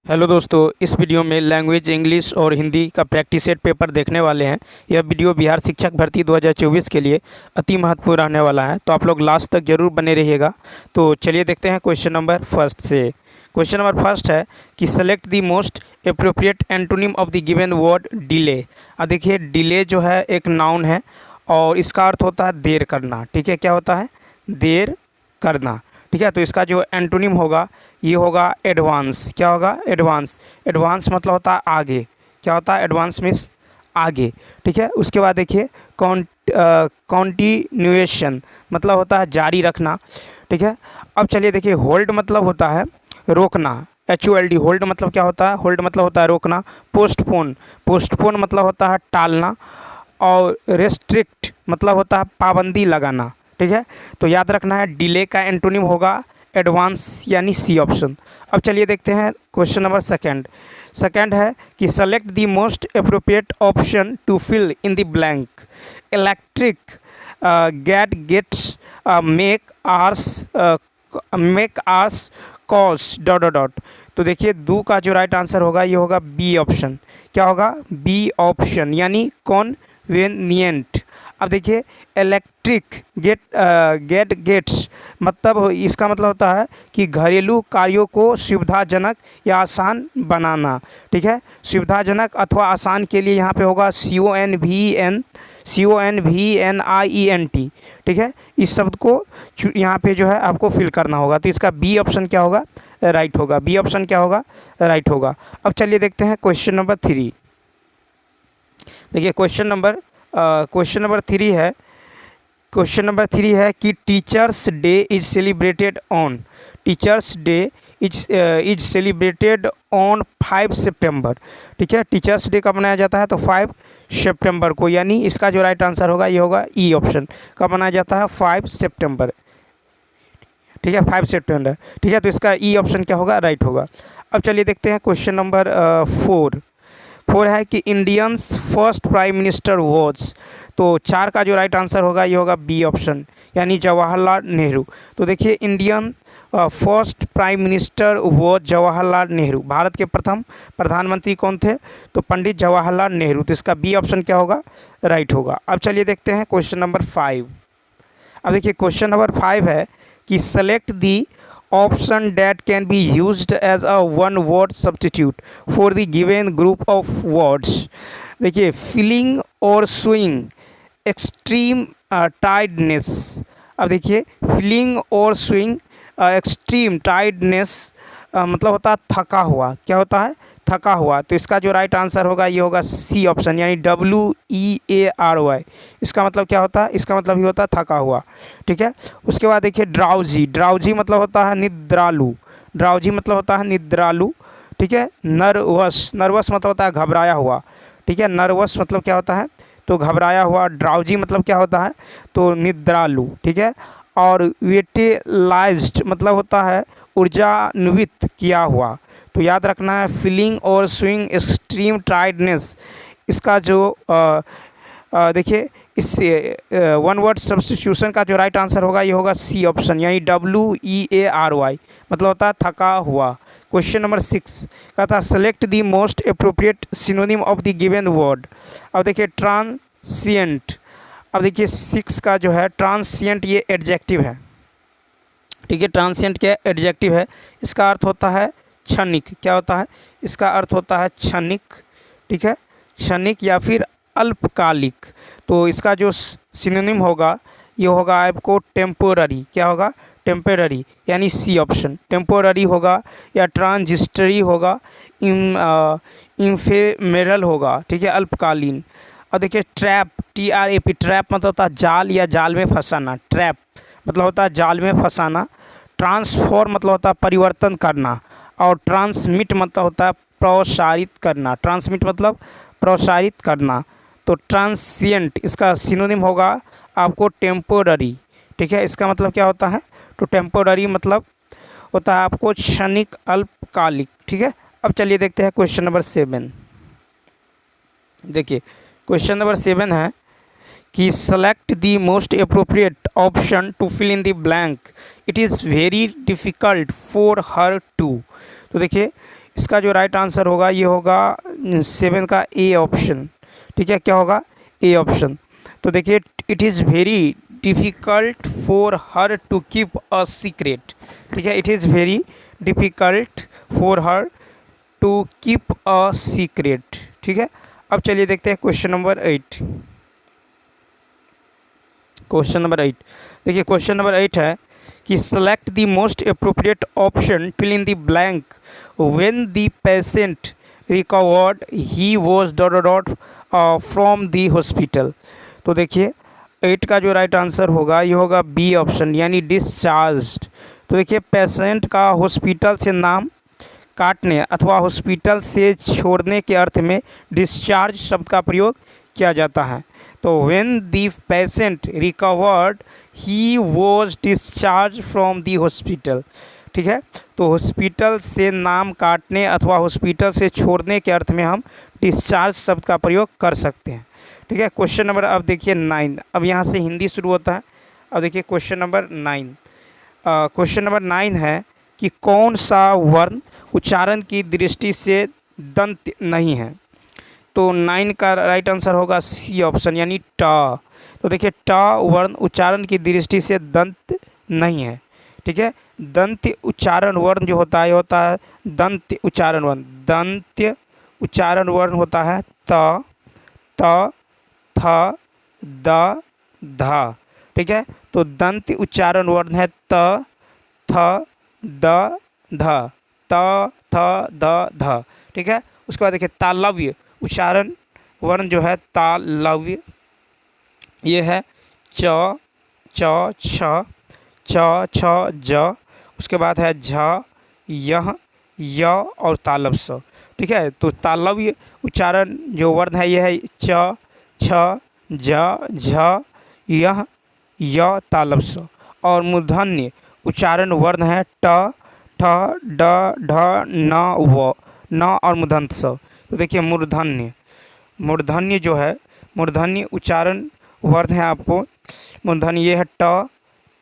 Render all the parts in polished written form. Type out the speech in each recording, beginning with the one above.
Hello दोस्तों, इस video में लैंग्वेज इंग्लिश और हिंदी का प्रैक्टिस सेट पेपर देखने वाले हैं। यह वीडियो बिहार शिक्षक भर्ती 2024 के लिए अति महत्वपूर्ण रहने वाला है, तो आप लोग लास्ट तक जरूर बने रहिएगा। तो चलिए देखते हैं क्वेश्चन नंबर फर्स्ट से। क्वेश्चन नंबर फर्स्ट है कि select the most appropriate antonym of the given word delay. अब देखिए, डिले जो है एक नाउन है और इसका अर्थ होता है देर करना। ठीक है, क्या होता है? देर करना। ठीक है, तो इसका जो एंटोनिम होगा ये होगा एडवांस। क्या होगा? एडवांस। एडवांस मतलब होता है आगे। क्या होता है? एडवांस मीन्स आगे। ठीक है, उसके बाद देखिए कॉन्टिन्यूएशन मतलब होता है जारी रखना। ठीक है, अब चलिए देखिए, होल्ड मतलब होता है रोकना। HOLD, होल्ड मतलब क्या होता है? होल्ड मतलब होता है रोकना। पोस्टपोन, पोस्टपोन मतलब होता है टालना। और रेस्ट्रिक्ट मतलब होता है पाबंदी लगाना। ठीक है, तो याद रखना है डिले का एंटोनिम होगा एडवांस यानी सी ऑप्शन। अब चलिए देखते हैं क्वेश्चन नंबर सेकंड। सेकंड है कि select the most appropriate option to fill in the blank. Electric, gates, make oars, cause dot dot dot. तो देखिए, दो का जो राइट आंसर होगा ये होगा बी ऑप्शन। क्या होगा? बी ऑप्शन यानी कॉन्वेनिएंट। अब देखिए, इलेक्ट्रिक गेट्स मतलब इसका मतलब होता है कि घरेलू कार्यों को सुविधाजनक या आसान बनाना। ठीक है, सुविधाजनक अथवा आसान के लिए यहाँ पे होगा CONVNIENT। ठीक है, इस शब्द को यहाँ पे जो है आपको फिल करना होगा। तो इसका बी ऑप्शन क्या होगा? राइट होगा। बी ऑप्शन क्या होगा? राइट होगा। अब चलिए देखते हैं क्वेश्चन नंबर 3। देखिए, क्वेश्चन नंबर थ्री है कि teachers day is celebrated on. Teachers day is celebrated on 5 सितंबर। ठीक है, टीचर्स डे कब मनाया जाता है? तो 5 सितंबर को, यानी इसका जो राइट आंसर होगा ये होगा ई ऑप्शन। कब मनाया जाता है? 5 सितंबर। ठीक है, 5 सितंबर। ठीक है, तो इसका ई ऑप्शन क्या होगा? राइट होगा। अब चलिए देखते हैं क्वेश्चन नंबर 4 है कि Indians first prime minister was. तो 4 का जो राइट आंसर होगा ये होगा बी ऑप्शन यानी जवाहरलाल नेहरू। तो देखिए, इंडियन फर्स्ट प्राइम मिनिस्टर वो जवाहरलाल नेहरू। भारत के प्रथम प्रधानमंत्री कौन थे? तो पंडित जवाहरलाल नेहरू। तो इसका बी ऑप्शन क्या होगा? राइट होगा। अब चलिए देखते हैं क्वेश्चन नंबर 5। अब देखिए, क्वेश्चन नंबर 5 है कि select the option that can be used as a one word substitute for the given group of words। देखिए, फीलिंग और स्विंग, एक्सट्रीम टाइडनेस। अब देखिए, फीलिंग और स्विंग, एक्सट्रीम टाइडनेस मतलब होता है थका हुआ। क्या होता है? थका हुआ। तो इसका जो राइट आंसर होगा ये होगा सी ऑप्शन यानी WEARY। इसका मतलब क्या होता है? इसका मतलब ही होता है थका हुआ। ठीक है, उसके बाद देखिए ड्राउजी। ड्राउजी मतलब होता है निद्रालु। ड्राउजी मतलब होता है निद्रालु। ठीक है, नर्वस, नर्वस मतलब होता है घबराया हुआ। ठीक है, नर्वस मतलब क्या होता है? तो घबराया हुआ। ड्राउजी मतलब क्या होता है? तो निद्रालु। ठीक है, और वेटेलाइज्ड मतलब होता है ऊर्जान्वित किया हुआ। तो याद रखना है फीलिंग और स्विंग, एक्सट्रीम टायर्डनेस। इसका जो देखिए, इस वन वर्ड सब्स्टिट्यूशन का जो राइट आंसर होगा ये होगा सी ऑप्शन यानी WEARY मतलब होता है थका हुआ। क्वेश्चन नंबर 6 का था select the most appropriate synonym of the given word. अब देखिए, ट्रांसिएंट। अब देखिए 6 का जो है ट्रांसिएंट ये एडजेक्टिव है। ठीक है, ट्रांसिएंट क्या एडजेक्टिव है? इसका अर्थ होता है क्षणिक। क्या होता है? इसका अर्थ होता है क्षणिक। ठीक है, क्षणिक या फिर अल्पकालिक। तो इसका जो सिनोनिम होगा ये होगा आपको टेम्पोररी। क्या होगा? टेम्पोररी यानी सी ऑप्शन। टेम्पोररी होगा या ट्रांजिस्टरी होगा, इम्फेमेरल होगा। ठीक है, अल्पकालीन। और देखिए ट्रैप, TRAP, ट्रैप मतलब होता है जाल या जाल में फंसाना। ट्रैप मतलब होता है जाल में फंसाना। ट्रांसफॉर्म मतलब होता है परिवर्तन करना। और ट्रांसमिट मतलब होता है प्रसारित करना। ट्रांसमिट मतलब प्रसारित करना। तो ट्रांसिएंट इसका सिनोनिम होगा आपको टेम्पोररी। ठीक है, इसका मतलब क्या होता है? तो टेम्पोररी मतलब होता है आपको क्षणिक, अल्पकालिक। ठीक है, अब चलिए देखते हैं क्वेश्चन नंबर 7। देखिए, क्वेश्चन नंबर 7 है कि select the most appropriate option to fill in the blank. It is very difficult for her to. तो देखिए, इसका जो राइट आंसर होगा ये होगा 7 का ए ऑप्शन। ठीक है, क्या होगा? A option. तो देखिए, it is very difficult for her to keep a secret. ठीक है, it is very difficult for her to keep a secret. ठीक है, अब चलिए देखते हैं क्वेश्चन नंबर 8। क्वेश्चन नंबर 8, देखिए क्वेश्चन नंबर 8 है कि select the most appropriate option fill in the blank when the patient recovered he was dot dot from the hospital. तो देखिए 8 का जो राइट आंसर होगा ये होगा बी ऑप्शन, यानी डिस्चार्ज्ड। तो देखिए पेशेंट का हॉस्पिटल से नाम काटने अथवा हॉस्पिटल से छोड़ने के अर्थ में डिस्चार्ज शब्द का प्रयोग किया जाता है। तो when the patient recovered he was discharge from the hospital. ठीक है, तो हॉस्पिटल से नाम काटने अथवा हॉस्पिटल से छोड़ने के अर्थ में हम डिस्चार्ज शब्द का प्रयोग कर सकते हैं। ठीक है, क्वेश्चन नंबर अब देखिए 9। अब यहाँ से हिंदी शुरू होता है। अब देखिए क्वेश्चन नंबर 9। क्वेश्चन नंबर 9 है कि कौन सा वर्ण उच्चारण की दृष्टि से दंत नहीं है। तो 9 का राइट आंसर होगा सी ऑप्शन, यानी ट। तो देखिए ट वर्ण उच्चारण की दृष्टि से दंत नहीं है। ठीक है, दंत उच्चारण वर्ण जो होता है ये होता है दंत उच्चारण वर्ण। दंत उच्चारण वर्ण होता है त, त, थ, द, ध। ठीक है, तो दंत उच्चारण वर्ण है त, थ, द, ध। त, थ, द, ध। ठीक है, उसके बाद देखिए तालव्य उच्चारण वर्ण जो है तालव्य, ये है च, च, छ, च, छ, ज। उसके बाद है झ, यह, य और तालव स। ठीक है, तो तालव्य उच्चारण जो वर्ण है ये है च, छ, ज, झ, यह, य, तालव स। और मूर्धन्य उच्चारण वर्ण है ट, ठ, ड, ढ, न, व, न और मूर्धन्य स। तो देखिए मूर्धन्य जो है मूर्धन्य उच्चारण वर्ण है आपको मूर्धन्य ये है ट,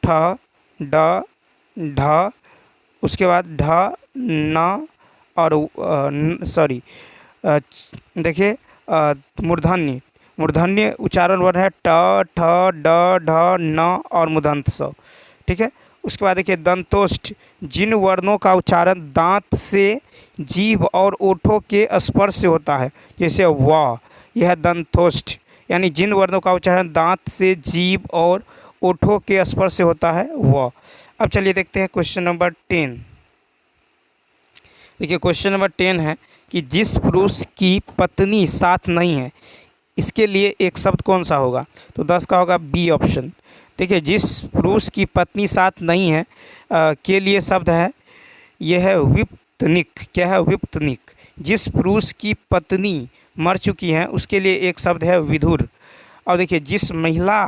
ठ, ड, ढ। उसके बाद ढ, न और देखिए मूर्धन्य उच्चारण वर्ण है ट, ठ, ड, ढ, न और मूर्धन्य स। ठीक है, उसके बाद देखिए दंतोष्ठ जिन वर्णों का उच्चारण दांत से जीभ और ओठों के स्पर्श से होता है, जैसे व, यह है दंतोष्ठ, यानी जिन वर्णों का उच्चारण दांत से जीभ और ओठों के स्पर्श से होता है व। अब चलिए देखते हैं क्वेश्चन नंबर 10। देखिए क्वेश्चन नंबर 10 है कि जिस पुरुष की पत्नी साथ नहीं है इसके लिए एक शब्द कौन सा होगा। तो 10 का होगा बी ऑप्शन। देखिए जिस पुरुष की पत्नी साथ नहीं है के लिए शब्द है यह है विप्तनिक। क्या है? विप्तनिक। जिस पुरुष की पत्नी मर चुकी है उसके लिए एक शब्द है विधुर। और देखिए जिस महिला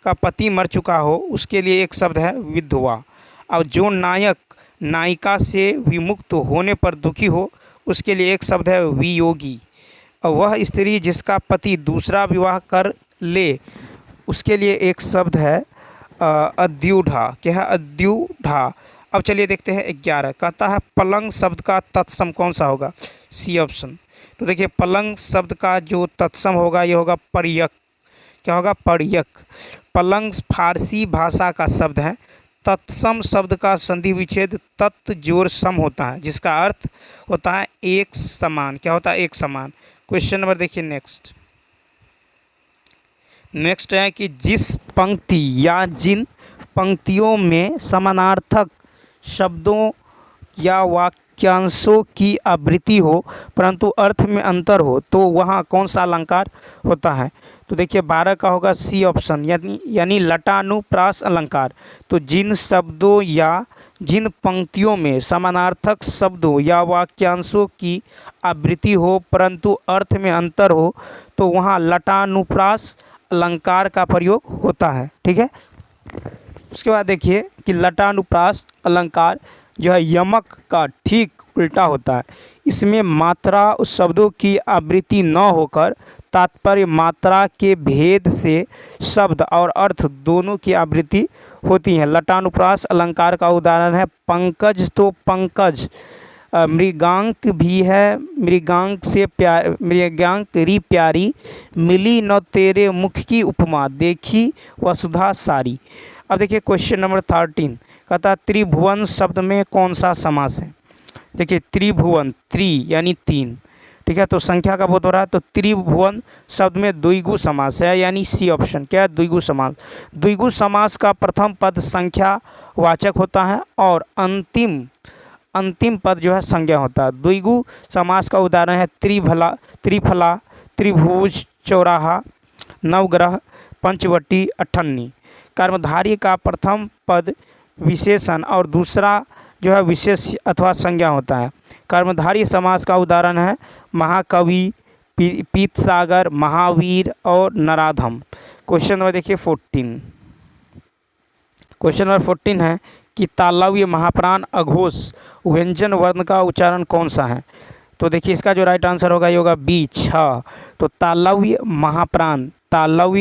का पति मर चुका हो उसके लिए एक शब्द है विधवा। और जो नायक नायिका से विमुक्त होने पर दुखी हो उसके लिए एक शब्द है वियोगी। और वह स्त्री जिसका पति दूसरा विवाह कर ले उसके लिए एक शब्द है अद्यूढ़ा। क्या है? अद्यूढ़ा। अब चलिए देखते हैं 11। कहता है पलंग शब्द का तत्सम कौन सा होगा। C option. तो देखिए पलंग शब्द का जो तत्सम होगा ये होगा पर्यक। क्या होगा? पर्यक। पलंग फारसी भाषा का शब्द है। तत्सम शब्द का संधि विच्छेद तत् जोड़ सम होता है जिसका अर्थ होता है एक समान। क्या होता है? एक समान। क्वेश्चन नंबर देखिए नेक्स्ट है कि जिस पंक्ति या जिन पंक्तियों में समानार्थक शब्दों या वाक्यांशों की आवृत्ति हो परंतु अर्थ में अंतर हो तो वहाँ कौन सा अलंकार होता है। तो देखिए 12 का होगा सी ऑप्शन, यानी लटानुप्रास अलंकार। तो जिन शब्दों या जिन पंक्तियों में समानार्थक शब्दों या वाक्यांशों की आवृत्ति हो परंतु अर्थ में अंतर हो तो वहाँ लटानुप्रास अलंकार का प्रयोग होता है। ठीक है, उसके बाद देखिए कि लटानुप्रास अलंकार जो है यमक का ठीक उल्टा होता है। इसमें मात्रा उस शब्दों की आवृत्ति न होकर तात्पर्य मात्रा के भेद से शब्द और अर्थ दोनों की आवृत्ति होती हैं। लटानुप्रास अलंकार का उदाहरण है पंकज, तो पंकज मृगांक भी है, मृगांक से प्यार, मृगांक री प्यारी, मिली न तेरे मुख की उपमा, देखी वसुधा सारी। अब देखिए क्वेश्चन नंबर 13 कहता त्रिभुवन शब्द में कौन सा समास है। देखिए त्रिभुवन, त्रि यानी तीन, ठीक है, तो संख्या का बोध हो रहा है, तो त्रिभुवन शब्द में द्विगु समास है, यानी सी ऑप्शन क्या है, द्विगु समास। द्विगु समास का प्रथम पद संख्या वाचक होता है और अंतिम पद जो है संज्ञा होता है। द्विगु समास का उदाहरण है त्रिफला, त्रिभुज, चौराहा, नवग्रह, पंचवटी, अठन्नी। कर्मधारी का प्रथम पद विशेषण और दूसरा जो है विशेष अथवा संज्ञा होता है। कर्मधारी समास का उदाहरण है महाकवि, पीतसागर, महावीर और नराधम। क्वेश्चन नंबर देखिए 14। क्वेश्चन नंबर 14 है कि तालव्य महाप्राण अघोष व्यंजन वर्ण का उच्चारण कौन सा है। तो देखिए इसका जो राइट आंसर होगा ये होगा बी, छ। तो तालव्य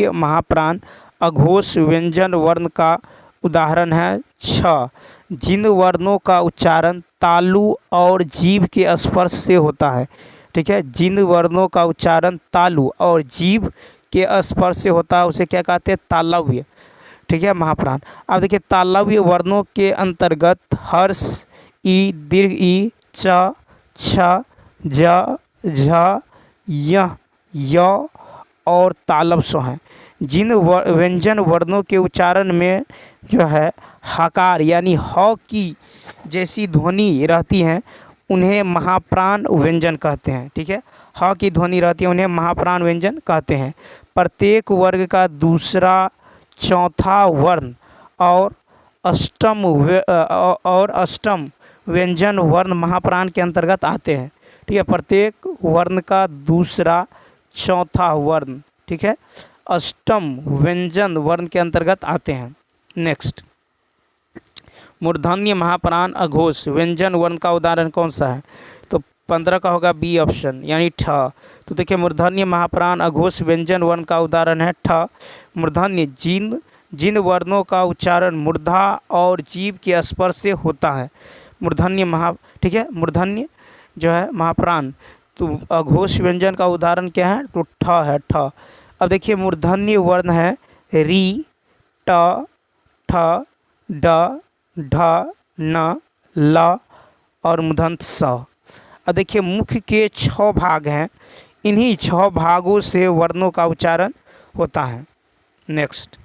महाप्राण अघोष व्यंजन वर्ण का उदाहरण है छ। जिन वर्णों का उच्चारण तालु और जीभ के स्पर्श से होता है, ठीक है, जिन वर्णों का उच्चारण तालु और जीभ के स्पर्श से होता है उसे क्या कहते हैं, तालव्य, ठीक है, महाप्राण। अब देखिए तालव्य वर्णों के अंतर्गत हर्ष, ई, दीर्घ ई, च, छ, ज, झ, य और तालव स्व हैं। जिन व्यंजन वर्णों के उच्चारण में जो है हकार यानी ह की जैसी ध्वनि रहती हैं उन्हें महाप्राण व्यंजन कहते हैं, ठीक है, ह की ध्वनि रहती है उन्हें महाप्राण व्यंजन कहते हैं। प्रत्येक वर्ग का दूसरा, चौथा वर्ण और अष्टम व्यंजन वर्ण महाप्राण के अंतर्गत आते हैं, ठीक है। प्रत्येक वर्ण का दूसरा, चौथा वर्ण, ठीक है, अष्टम व्यंजन वर्ण के अंतर्गत आते हैं। नेक्स्ट, मूर्धन्य महाप्राण अघोष व्यंजन वर्ण का उदाहरण कौन सा है। तो 15 का होगा बी ऑप्शन यानी ठ। तो देखिए मूर्धन्य महाप्राण अघोष व्यंजन वर्ण का उदाहरण है ठ। मूर्धन्य जिन वर्णों का उच्चारण मूर्धा और जीभ के स्पर्श से होता है, मूर्धन्य ठीक है, मूर्धन्य जो है महाप्राण। तो अघोष व्यंजन का उदाहरण क्या है, तो ठ है, ठ। अब देखिए मूर्धन्य वर्ण है री, ट, ठ, ड, ढ, न, ल और मूर्धन्य स। अब देखिए मुख्य के 6 भाग हैं, इन्हीं 6 भागों से वर्णों का उच्चारण होता है। नेक्स्ट,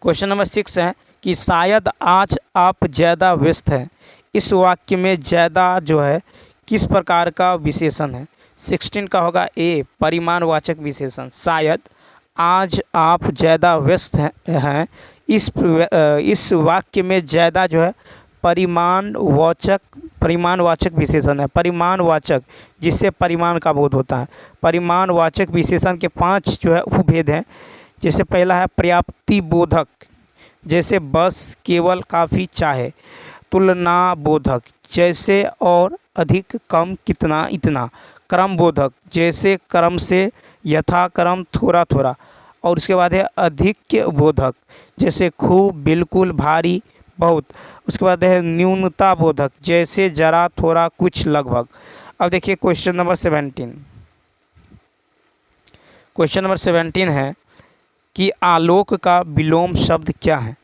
क्वेश्चन नंबर 6 है कि शायद आज आप ज़्यादा व्यस्त हैं। इस वाक्य में ज़्यादा जो है किस प्रकार का विशेषण है। 16 का होगा ए, परिमाणवाचक विशेषण। शायद आज आप ज़्यादा व्यस्त हैं, इस वाक्य में ज़्यादा जो है परिमाणवाचक विशेषण है। परिमाणवाचक जिससे परिमाण का बोध होता है। परिमाणवाचक विशेषण के 5 जो है उपभेद हैं। जैसे पहला है पर्याप्ति बोधक, जैसे बस, केवल, काफ़ी, चाहे। तुलना बोधक, जैसे और, अधिक, कम, कितना, इतना। क्रम बोधक, जैसे क्रम से, यथा क्रम, थोड़ा थोड़ा। और उसके बाद है अधिक बोधक, जैसे खूब, बिल्कुल, भारी, बहुत। उसके बाद है न्यूनता बोधक, जैसे जरा, थोड़ा, कुछ, लगभग। अब देखिए क्वेश्चन नंबर 17। क्वेश्चन नंबर 17 है कि आलोक का विलोम शब्द क्या है।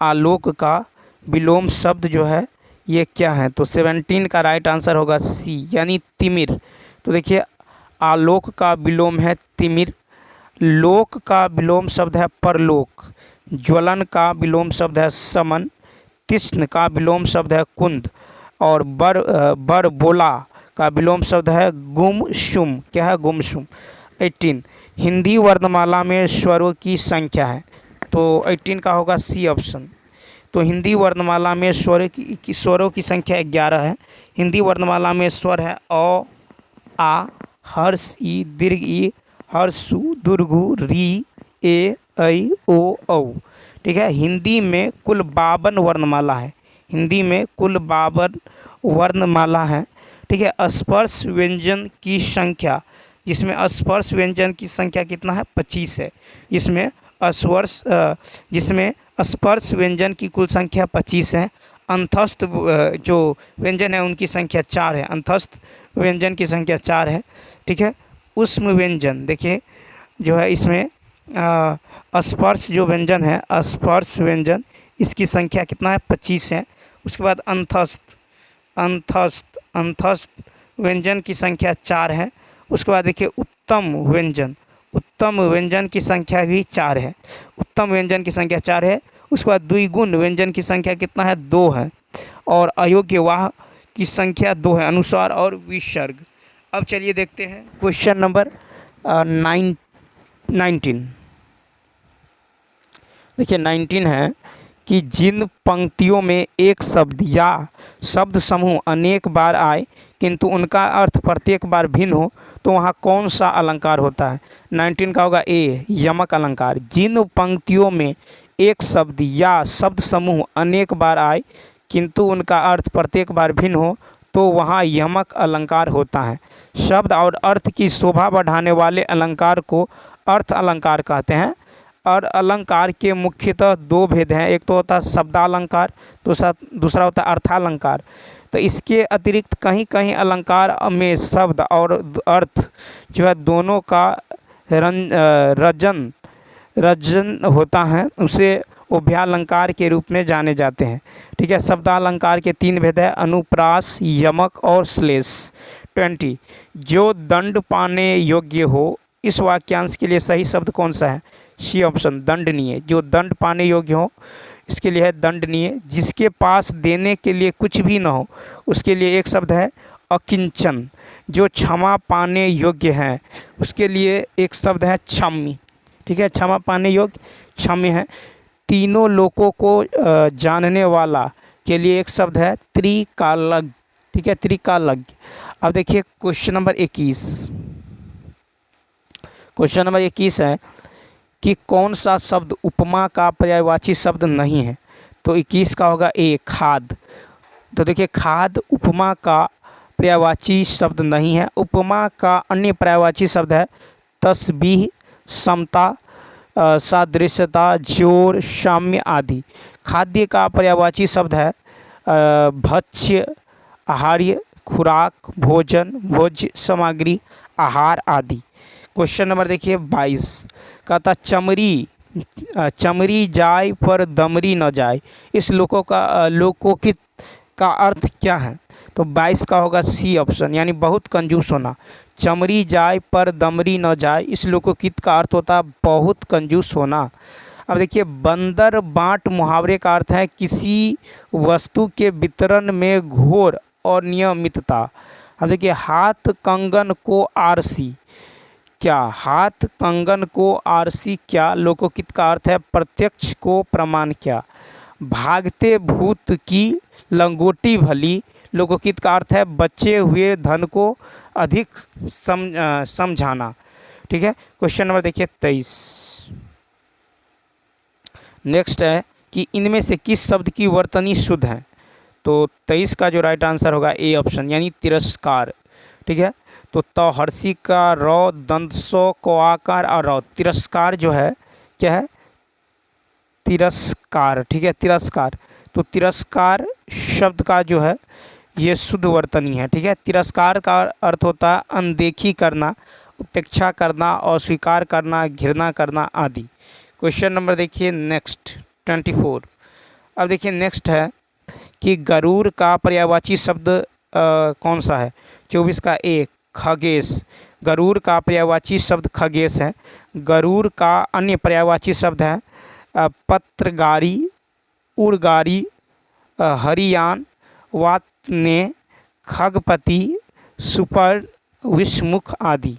आलोक का विलोम शब्द जो है ये क्या है। तो 17 का राइट आंसर होगा सी यानी तिमिर। तो देखिए आलोक का विलोम है तिमिर। लोक का विलोम शब्द है परलोक। ज्वलन का विलोम शब्द है समन। तिष्ण का विलोम शब्द है कुंद। और बरबोला का विलोम शब्द है गुमसुम। क्या है, गुमसुम। 18 हिंदी वर्णमाला में स्वरों की संख्या है। तो 18 का होगा सी ऑप्शन। तो हिंदी वर्णमाला में स्वरों की संख्या 11 है। हिंदी वर्णमाला में स्वर है अ, आ, हर्ष, ई, दीर्घ ई, हर्षु, दुर्घु, री, ए, ऐ, ओ, औ। ठीक है, हिंदी में कुल 52 वर्णमाला है। हिंदी में कुल 52 वर्णमाला है। ठीक है, स्पर्श व्यंजन की संख्या, जिसमें स्पर्श व्यंजन की संख्या कितना है, 25 है। इसमें जिसमें स्पर्श व्यंजन की कुल संख्या 25 है। अंतस्थ जो व्यंजन है उनकी संख्या 4 है। अंतस्थ व्यंजन की संख्या 4 है। ठीक है। उष्म व्यंजन देखिए जो है इसमें स्पर्श जो व्यंजन है, स्पर्श व्यंजन, इसकी संख्या कितना है? 25 है। उसके बाद अंतस्थ अंतस्थ अंतस्थ व्यंजन की संख्या 4 है। उसके बाद देखिए उत्तम व्यंजन, उत्तम व्यंजन की संख्या भी 4 है। उत्तम व्यंजन की संख्या 4 है। उसके बाद द्विगुण व्यंजन की संख्या कितना है? 2 है। और अयोग्य वाह की संख्या 2 है, अनुस्वार और विसर्ग। अब चलिए देखते हैं क्वेश्चन नंबर 19। देखिए 19 है कि जिन पंक्तियों में एक शब्द या शब्द समूह अनेक बार आए किंतु उनका अर्थ प्रत्येक बार भिन्न हो तो वहाँ कौन सा अलंकार होता है? 19 का होगा ए, यमक अलंकार। जिन पंक्तियों में एक शब्द या शब्द समूह अनेक बार आए किंतु उनका अर्थ प्रत्येक बार भिन्न हो तो वहाँ यमक अलंकार होता है। शब्द और अर्थ की शोभा बढ़ाने वाले अलंकार को अर्थ अलंकार कहते हैं। और अलंकार के मुख्यतः 2 भेद हैं, एक तो होता है शब्दालंकार, दूसरा होता है अर्थालंकार। तो इसके अतिरिक्त कहीं कहीं अलंकार में शब्द और अर्थ जो है दोनों का रजन होता है, उसे उभयालंकार के रूप में जाने जाते हैं। ठीक है। शब्दालंकार के 3 भेद है, अनुप्रास, यमक और श्लेष। 20 जो दंड पाने योग्य हो, इस वाक्यांश के लिए सही शब्द कौन सा है? सी ऑप्शन, दंडनीय। जो दंड पाने योग्य हो इसके लिए है दंडनीय। जिसके पास देने के लिए कुछ भी न हो उसके लिए एक शब्द है अकिंचन। जो क्षमा पाने योग्य है उसके लिए एक शब्द है क्षम्य। ठीक है। क्षमा पाने योग्य क्षम्य है। तीनों लोकों को जानने वाला के लिए एक शब्द है त्रिकालज्ञ। ठीक है, त्रिकालज्ञ। अब देखिए क्वेश्चन नंबर 21। क्वेश्चन नंबर 21 है कि कौन सा शब्द उपमा का पर्यायवाची शब्द नहीं है? तो 21 का होगा ए, खाद। तो देखिए खाद उपमा का पर्यायवाची शब्द नहीं है। उपमा का अन्य पर्यायवाची शब्द है तस्बीह, समता, सादृश्यता, जोर, साम्य आदि। खाद्य का पर्यायवाची शब्द है भक्ष्य, आहार्य, खुराक, भोजन, भोज्य सामग्री, आहार आदि। क्वेश्चन नंबर देखिए 22 कहता चमरी जाय पर दमरी न जाए, इस लोकोकित का अर्थ क्या है? तो 22 का होगा सी ऑप्शन, यानी बहुत कंजूस होना। चमरी जाय पर दमरी न जाए, इस लोकोकित का अर्थ होता है बहुत कंजूस होना। अब देखिए बंदर बांट मुहावरे का अर्थ है किसी वस्तु के वितरण में घोर और नियमितता। अब देखिए हाथ कंगन को आरसी, क्या हाथ कंगन को आरसी क्या लोकोकित का अर्थ है प्रत्यक्ष को प्रमाण क्या। भागते भूत की लंगोटी भली, लोकोकित का अर्थ है बचे हुए धन को अधिक समझाना। ठीक है। क्वेश्चन नंबर देखिए 23। नेक्स्ट है कि इनमें से किस शब्द की वर्तनी शुद्ध है? तो 23 का जो राइट आंसर होगा ए ऑप्शन, यानी तिरस्कार। ठीक है। तो हर्षी का रौ, दंत सो को आकार और रौ, तिरस्कार जो है क्या है? तिरस्कार। ठीक है, तिरस्कार। तो तिरस्कार शब्द का जो है ये शुद्ध वर्तनी है। ठीक है। तिरस्कार का अर्थ होता है अनदेखी करना, उपेक्षा करना, अस्वीकार करना, घृणा करना आदि। क्वेश्चन नंबर देखिए नेक्स्ट 24। अब देखिए नेक्स्ट है कि गरुड़ का पर्यायवाची शब्द कौन सा है? 24 का ए, खगेश। गरुड़ का पर्यायवाची शब्द खगेश है। गरुड़ का अन्य पर्यायवाची शब्द है पत्रगारी, उड़गारी, हरियान, वातने, खगपति, सुपर, विषमुख आदि।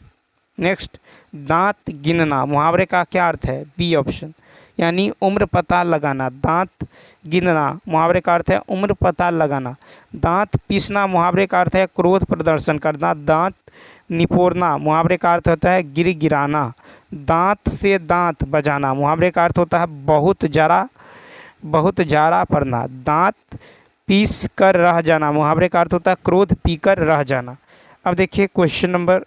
नेक्स्ट, दांत गिनना मुहावरे का क्या अर्थ है? बी ऑप्शन, यानी उम्र पता लगाना। दांत गिनना मुहावरे का अर्थ है उम्र पता लगाना। दांत पीसना मुहावरे का अर्थ है क्रोध प्रदर्शन करना। दांत निपोरना मुहावरे का अर्थ होता है गिराना। दांत से दांत बजाना मुहावरे का अर्थ होता है बहुत जारा पड़ना। दांत पीस कर रह जाना मुहावरे का अर्थ होता है क्रोध पीकर रह जाना। अब देखिए क्वेश्चन नंबर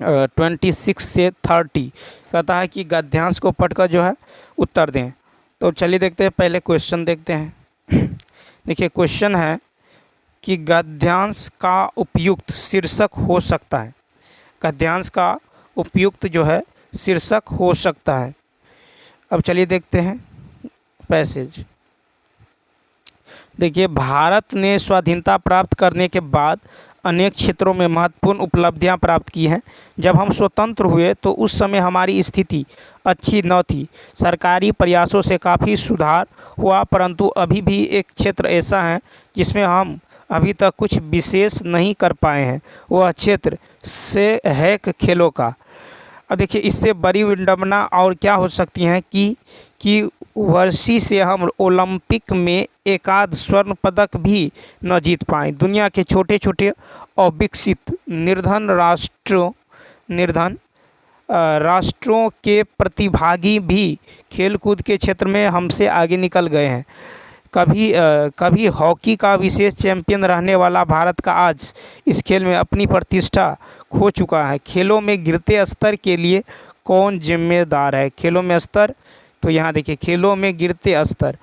26 से 30 कहता है कि गद्यांश को पढ़कर जो है उत्तर दें। तो चलिए देखते हैं, पहले क्वेश्चन देखते हैं। देखिए क्वेश्चन है कि गद्यांश का उपयुक्त शीर्षक हो सकता है। गद्यांश का उपयुक्त जो है शीर्षक हो सकता है। अब चलिए देखते हैं पैसेज। देखिए, भारत ने स्वाधीनता प्राप्त करने के बाद अनेक क्षेत्रों में महत्वपूर्ण उपलब्धियां प्राप्त की हैं। जब हम स्वतंत्र हुए तो उस समय हमारी स्थिति अच्छी न थी। सरकारी प्रयासों से काफ़ी सुधार हुआ, परंतु अभी भी एक क्षेत्र ऐसा है जिसमें हम अभी तक कुछ विशेष नहीं कर पाए हैं। वह क्षेत्र से है खेलों का। अब देखिए, इससे बड़ी विडंबना और क्या हो सकती है कि वर्षी से हम ओलंपिक में एकाध स्वर्ण पदक भी न जीत पाएँ। दुनिया के छोटे छोटे और विकसित निर्धन राष्ट्रों के प्रतिभागी भी खेलकूद के क्षेत्र में हमसे आगे निकल गए हैं। कभी हॉकी का विशेष चैंपियन रहने वाला भारत का आज इस खेल में अपनी प्रतिष्ठा खो चुका है। खेलों में गिरते स्तर के लिए कौन जिम्मेदार है? खेलों में स्तर, तो यहाँ देखिए खेलों में गिरते स्तर।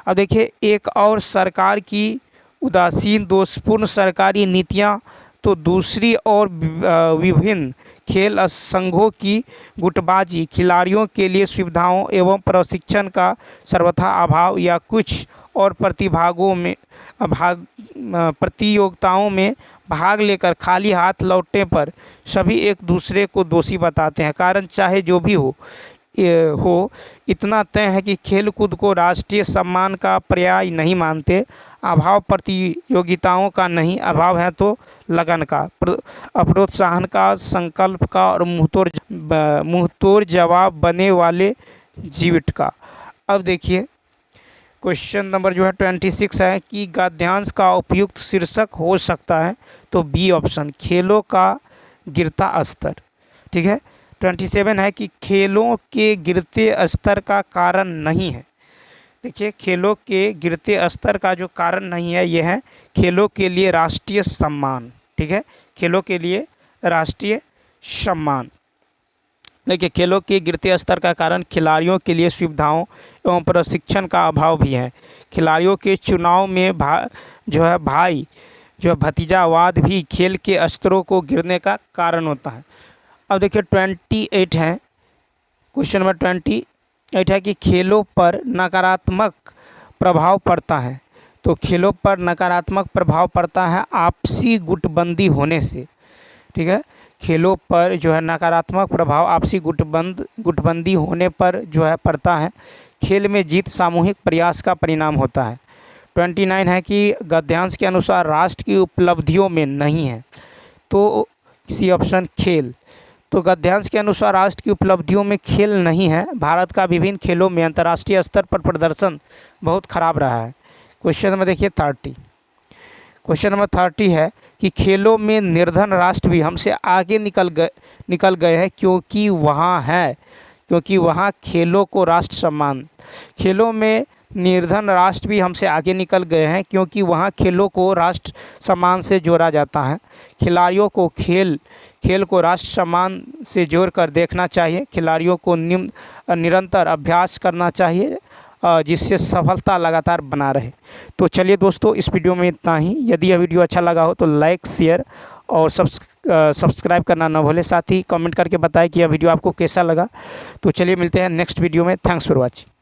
अब देखिए, एक और सरकार की उदासीन दोषपूर्ण सरकारी नीतियाँ, तो दूसरी ओर विभिन्न खेल संघों की गुटबाजी, खिलाड़ियों के लिए सुविधाओं एवं प्रशिक्षण का सर्वथा अभाव या कुछ और प्रतियोगिताओं में भाग लेकर खाली हाथ लौटने पर सभी एक दूसरे को दोषी बताते हैं। कारण चाहे जो भी हो, इतना तय है कि खेलकूद को राष्ट्रीय सम्मान का पर्याय नहीं मानते। अभाव प्रतियोगिताओं का नहीं, अभाव है तो लगन का, प्रोत्साहन का, संकल्प का और मुंहतोड़ जवाब बने वाले जीवित का। अब देखिए क्वेश्चन नंबर जो है 26 है कि गद्यांश का उपयुक्त शीर्षक हो सकता है, तो बी ऑप्शन, खेलों का गिरता स्तर। ठीक है। 27 है कि खेलों के गिरते स्तर का कारण नहीं है। देखिए, खेलों के गिरते स्तर का जो कारण नहीं है, यह है खेलों के लिए राष्ट्रीय सम्मान। ठीक है, खेलों के लिए राष्ट्रीय सम्मान। देखिए, खेलों के गिरते स्तर का कारण खिलाड़ियों के लिए सुविधाओं एवं प्रशिक्षण का अभाव भी है। खिलाड़ियों के चुनाव में भतीजावाद भी खेल के स्तरों को गिरने का कारण होता है। अब देखिए 28 है, क्वेश्चन नंबर 28 है कि खेलों पर नकारात्मक प्रभाव पड़ता है। तो खेलों पर नकारात्मक प्रभाव पड़ता है आपसी गुटबंदी होने से। ठीक है, खेलों पर जो है नकारात्मक प्रभाव आपसी गुटबंदी होने पर जो है पड़ता है। खेल में जीत सामूहिक प्रयास का परिणाम होता है। 29 है कि गद्यांश के अनुसार राष्ट्र की उपलब्धियों में नहीं है, तो सी ऑप्शन खेल। तो गद्यांश के अनुसार राष्ट्र की उपलब्धियों में खेल नहीं है। भारत का विभिन्न खेलों में अंतर्राष्ट्रीय स्तर पर प्रदर्शन बहुत खराब रहा है। क्वेश्चन नंबर देखिए 30। क्वेश्चन नंबर 30 है कि खेलों में निर्धन राष्ट्र भी हमसे आगे निकल गए हैं क्योंकि वहाँ खेलों को राष्ट्र सम्मान। खेलों में निर्धन राष्ट्र भी हमसे आगे निकल गए हैं क्योंकि वहाँ खेलों को राष्ट्र सम्मान से जोड़ा जाता है। खिलाड़ियों को खेल को राष्ट्र सम्मान से जोड़कर देखना चाहिए। खिलाड़ियों को निरंतर अभ्यास करना चाहिए जिससे सफलता लगातार बना रहे। तो चलिए दोस्तों, इस वीडियो में इतना ही। यदि यह वीडियो अच्छा लगा हो तो लाइक, शेयर और सब्सक्राइब करना न भूलें। साथ ही कमेंट करके बताएं कि यह वीडियो आपको कैसा लगा। तो चलिए मिलते हैं नेक्स्ट वीडियो में। Thanks for watching.